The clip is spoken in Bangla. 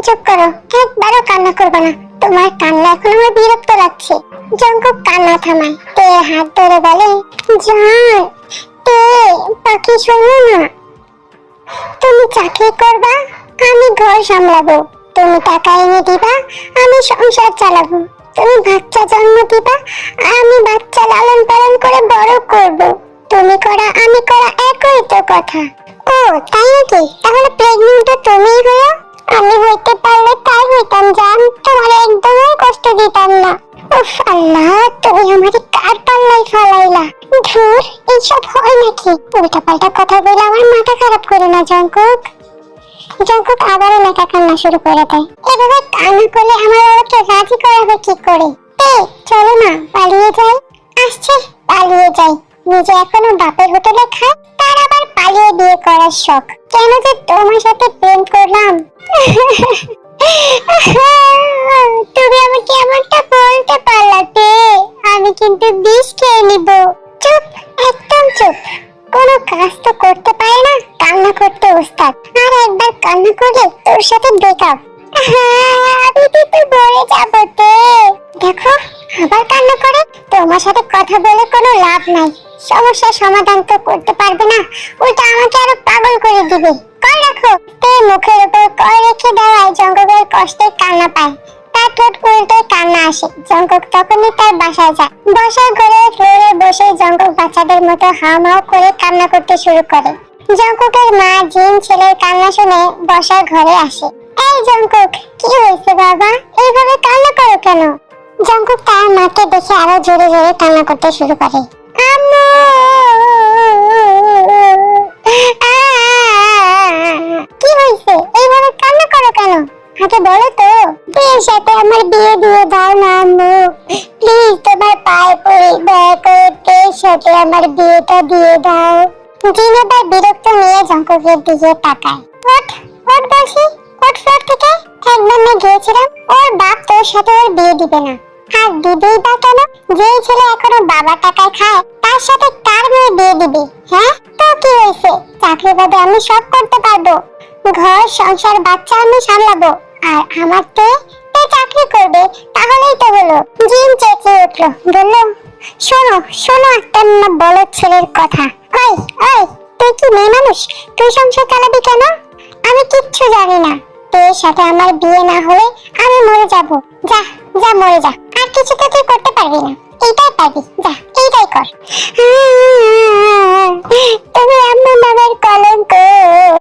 চুপ করো, একবারও কান্না করবে না। তোমার কান্না এখন আমার বিরক্ত লাগছে। জঙ্কুক কান্না থামায়, তে হাত ধরে বলে, জান তে পাখি শোনো না, তুমি চাকরি করবা, আমি ঘর সামলাবো, তুমি টাকা এনে দিবা, আমি সংসার চালাবো, তুমি বাচ্চা জন্ম দিবা, আমি বাচ্চা লালন পালন করে বড় করব, তুমি করা আমি করা একই তো কথা। ও তাই নাকি? তাহলে প্রেগনেন্ট তো তুমিই হলো। আমি হইতে পারলে তাই হইতাম জান, তোমার একদমই কষ্ট দিতাম না। উফ আল্লাহ, তুমি আমাকে কার পাল্লাই ফেলাইলা। ধুর, এইসব হয় নাকি? উল্টা পাল্টা কথা বলে আমার মাথা খারাপ করে না জঙ্কুক। জঙ্কুক আবারও নাকা কান্না শুরু করে দেয়। এভাবে কান্না করলে আমার ওকে রাজি করাবে কি করে? চলো না পালিয়ে যাই। আসছে, পালিয়ে যাই। নিজে এখনো বাপের হোটেলে খায়, তার আবার পালিয়ে বিয়ে করার শখ। কেন যে তোমার সাথে প্রেম করলাম। তুমি আমাকে এমনটা বলতে পারলাতে, আমি কিন্তু বিষ খেয়ে নিব। চুপ, একদম চুপ। কোনো কাজ তো করতে পারে না, কান্না করতে ওস্তাদ। আর একবার কান্না করলে তোর সাথে ব্রেকআপ। আমি তো মরে যাবো তে। দেখো আবার কান্না করে। তোমার সাথে কথা বলে কোনো লাভ নাই, সমস্যার সমাধান তো করতে পারবে না, উল্টা আমাকে আরো পাগল করে দিবে। কর রাখো। তে মুখের উপর কর রেখে দেওয়ায় জঙ্কুকের কষ্টে কান্না পায়। তার ঠোঁট উল্টে কান্না আসে। জঙ্কুক তখনই তার বাসায় যায়। বসার ঘরে ফ্লোরে বসে জঙ্কুক বাচ্চাদের মতো হাউমাউ করে কান্না করতে শুরু করে। জঙ্কুকের মা জিন ছেলের কান্না শুনে বসার ঘরে আসে। এই জঙ্কুক, কি হয়েছে বাবা, এইভাবে কান্না করো কেন? জঙ্কুক তার মাকে দেখে আরো জোরে জোরে কান্না করতে শুরু করে। আম্মু, কি হয়েছে, এইভাবে কান্না করো কেন? আগে বলো তো। বিয়ের সাথে আমার বিয়ে দিয়ে দাও না আম্মু, প্লিজ তোমার পায়ে পড়ি, দয়া করে বিয়ের সাথে আমার বিয়েটা দিয়ে দাও। জিন এবার বিরক্ত নিয়ে জঙ্কুকের দিকে তাকায়। ওঠ ওঠ বলছি, ওঠ ফ্লোর থেকে। একবার না গিয়েছিলাম, ওর বাপ তোর সাথে ওর বিয়ে দিবে না। আর দিবেই বা কেন? যেই ছেলে এখনো বাবা টাকায় খায়, তার সাথে কার মেয়ে বিয়ে দিবে? হ্যাঁ তো কি হয়েছে, চাকরি বাদে আমি সব করতে পারবো, ঘর সংসার বাচ্চা আমি সামলাবো। আর আমার তে চাকরি করবে, তাহলেই তো হলো। জিন চেঁচিয়ে উঠলো, বললো, শোনো শোনো একটা বলদ ছেলের কথা। ওই ওই, তুই কি মেয়ে মানুষ? তুই সংসার চালাবি কেন? আমি কিচ্ছু জানি না। তোর সাথে আমার বিয়ে না হলে আমি মরে যাব। যা যা মরে যা, আর কিছু তো তুই করতে পারবি না। এইটাই পারবি, যা এইটাই কর। তুমি আম্মু নামের কলঙ্ক।